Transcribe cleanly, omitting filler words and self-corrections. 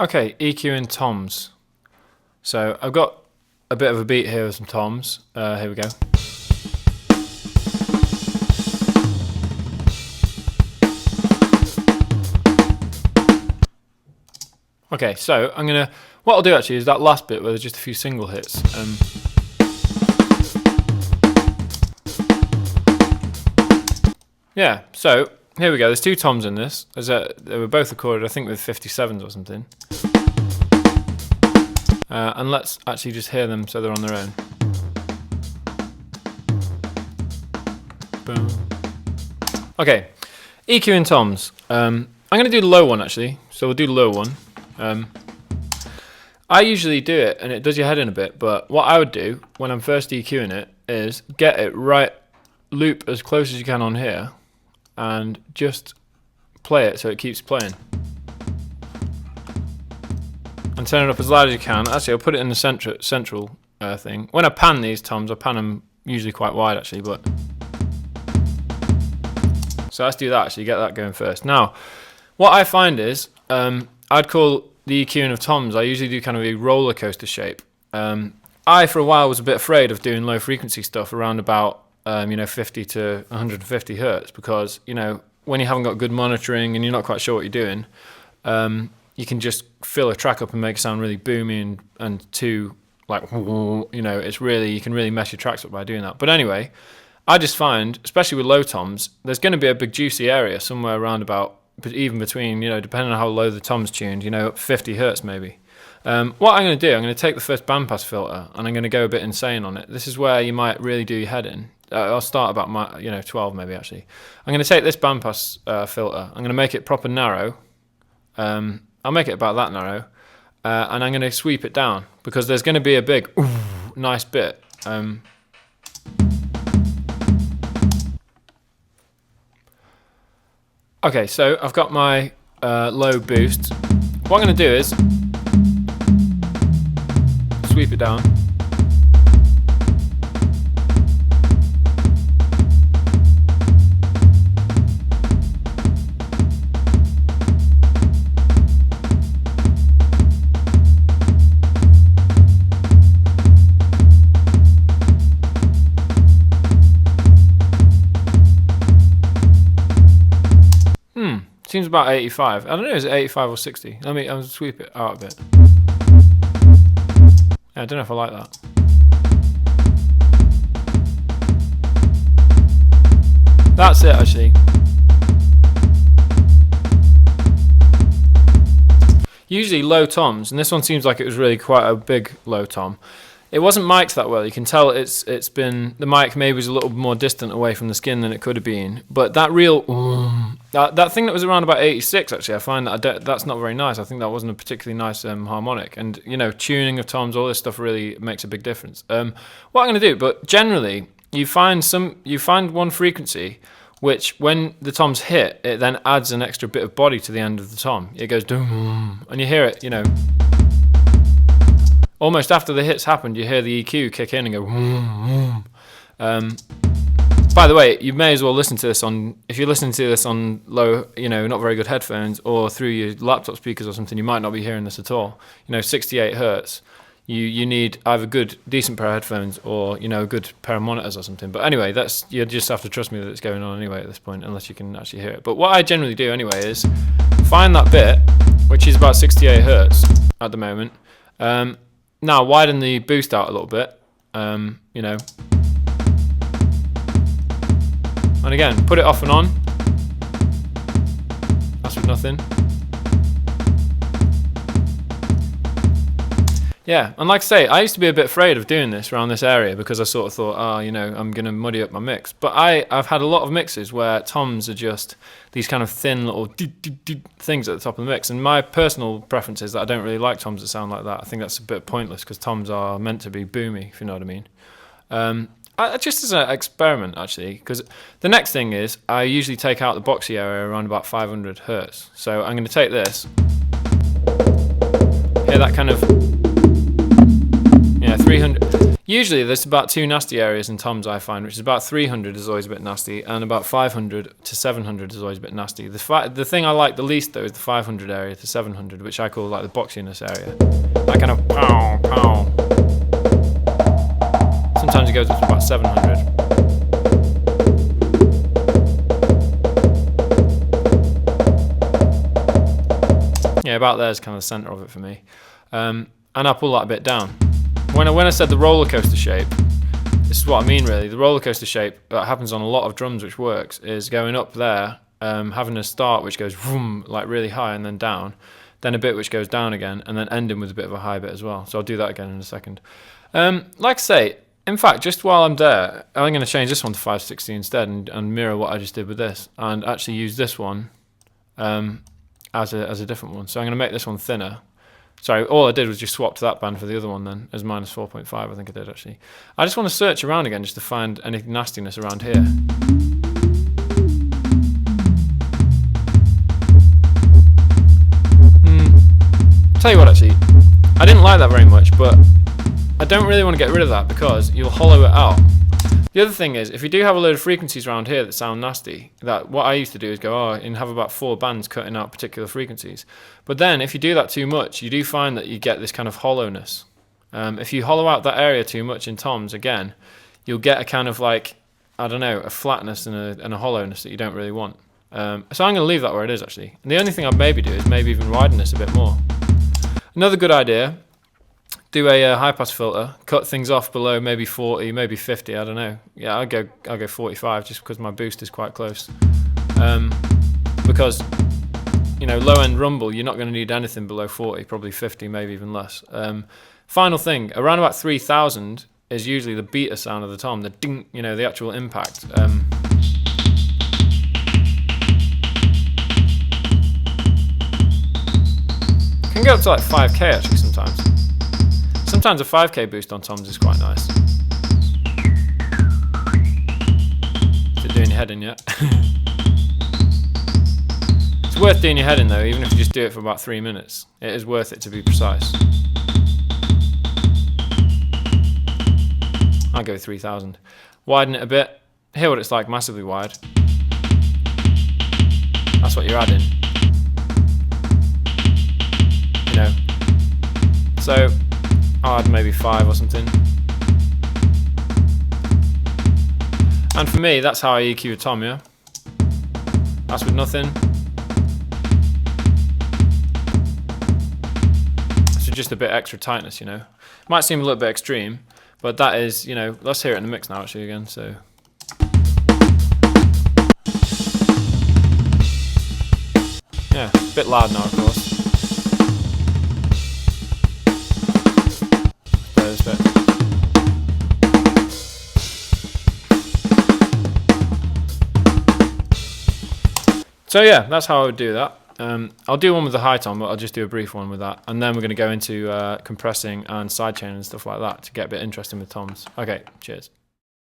Okay, EQing toms. So I've got a bit of a beat here with some toms. Here we go. Okay, so what I'll do actually is that last bit where there's just a few single hits. Yeah, so here we go. There's two toms in this. They were both recorded, I think, with 57s or something. And let's actually just hear them so they're on their own. Boom. Okay, EQing toms. I'm going to do the low one actually, so we'll do the low one. I usually do it and it does your head in a bit, but what I would do when I'm first EQing it is get it right, loop as close as you can on here, and just play it so it keeps playing. And turn it up as loud as you can. Actually, I'll put it in the central thing. When I pan these toms, I pan them usually quite wide actually, but... So let's do that actually, get that going first. Now, what I find is, I'd call the EQing of toms, I usually do kind of a roller coaster shape. I, for a while, was a bit afraid of doing low frequency stuff around about 50 to 150 hertz because, when you haven't got good monitoring and you're not quite sure what you're doing, you can just fill a track up and make it sound really boomy and too, like, it's really, you can really mess your tracks up by doing that. But anyway, I just find, especially with low toms, there's going to be a big juicy area somewhere around about, but even between, depending on how low the tom's tuned, 50 hertz maybe. What I'm going to do, I'm going to take the first bandpass filter and I'm going to go a bit insane on it. This is where you might really do your head in. I'll start about 12 maybe actually. I'm going to take this bandpass filter. I'm going to make it proper narrow. I'll make it about that narrow, and I'm going to sweep it down because there's going to be a big, nice bit. Okay, so I've got my low boost. What I'm going to do is sweep it down. Seems about 85. I don't know, is it 85 or 60? I'll sweep it out a bit. Yeah, I don't know if I like that. That's it actually. Usually low toms, and this one seems like it was really quite a big low tom. It wasn't mic'd that well. You can tell it's been, the mic maybe was a little more distant away from the skin than it could have been. But that real, that thing that was around about 86 actually, I find that that's not very nice. I think that wasn't a particularly nice harmonic. And tuning of toms, all this stuff really makes a big difference. What I'm going to do, but generally you find one frequency which when the toms hit, it then adds an extra bit of body to the end of the tom. It goes doom, and you hear it, almost after the hits happened, you hear the EQ kick in and go vroom, vroom. By the way, you may as well listen to this if you're listening to this on low, not very good headphones or through your laptop speakers or something, you might not be hearing this at all. 68 hertz. You need either decent pair of headphones or, a good pair of monitors or something. But anyway, you just have to trust me that it's going on anyway at this point, unless you can actually hear it. But what I generally do anyway is find that bit, which is about 68 hertz at the moment. Now widen the boost out a little bit, And again, put it off and on. That's with nothing. Yeah, and like I say, I used to be a bit afraid of doing this around this area because I sort of thought, I'm going to muddy up my mix. But I've had a lot of mixes where toms are just these kind of thin little things at the top of the mix. And my personal preference is that I don't really like toms that sound like that. I think that's a bit pointless because toms are meant to be boomy, if you know what I mean. Just as an experiment, actually, because the next thing is I usually take out the boxy area around about 500 hertz. So I'm going to take this, hear that kind of... 300. Usually there's about 2 nasty areas in toms, I find, which is about 300 is always a bit nasty, and about 500 to 700 is always a bit nasty. The thing I like the least though is the 500 area to 700, which I call like the boxiness area. That kind of pow pow. Sometimes it goes up to about 700. Yeah, about there is kind of the centre of it for me. And I'll pull that a bit down. When I said the roller coaster shape, this is what I mean really. The roller coaster shape that happens on a lot of drums, which works, is going up there, having a start which goes vroom, like really high and then down, then a bit which goes down again, and then ending with a bit of a high bit as well. So I'll do that again in a second. Like I say, in fact, just while I'm there, I'm going to change this one to 560 instead and mirror what I just did with this, and actually use this one as a different one. So I'm going to make this one thinner. Sorry, all I did was just swap to that band for the other one then, as minus 4.5, I think I did actually. I just want to search around again just to find any nastiness around here. Tell you what actually, I didn't like that very much, but I don't really want to get rid of that because you'll hollow it out. The other thing is, if you do have a load of frequencies around here that sound nasty, that what I used to do is go, and have about 4 bands cutting out particular frequencies. But then, if you do that too much, you do find that you get this kind of hollowness. If you hollow out that area too much in toms, again, you'll get a kind of like, I don't know, a flatness and a hollowness that you don't really want. So I'm going to leave that where it is, actually. And the only thing I'd maybe do is maybe even widen this a bit more. Another good idea, do a high-pass filter, cut things off below maybe 40, maybe 50, I don't know. Yeah, I'll go 45 just because my boost is quite close. Because, you know, low-end rumble, you're not going to need anything below 40, probably 50, maybe even less. Final thing, around about 3000 is usually the beta sound of the tom, the ding, you know, the actual impact. Can go up to like 5k actually sometimes. Sometimes a 5k boost on toms is quite nice. Is it doing your head in yet? It's worth doing your head in though, even if you just do it for about 3 minutes. It is worth it to be precise. I'll go 3000. Widen it a bit. Hear what it's like massively wide. That's what you're adding. You know. So I'll add maybe 5 or something. And for me, that's how I EQ a tom, yeah? That's with nothing. So just a bit extra tightness, you know. Might seem a little bit extreme, but that is, you know, let's hear it in the mix now actually again, so. Yeah, a bit loud now of course. So yeah, that's how I would do that. I'll do one with the high tom, but I'll just do a brief one with that. And then we're going to go into compressing and sidechain and stuff like that to get a bit interesting with toms. Okay, cheers.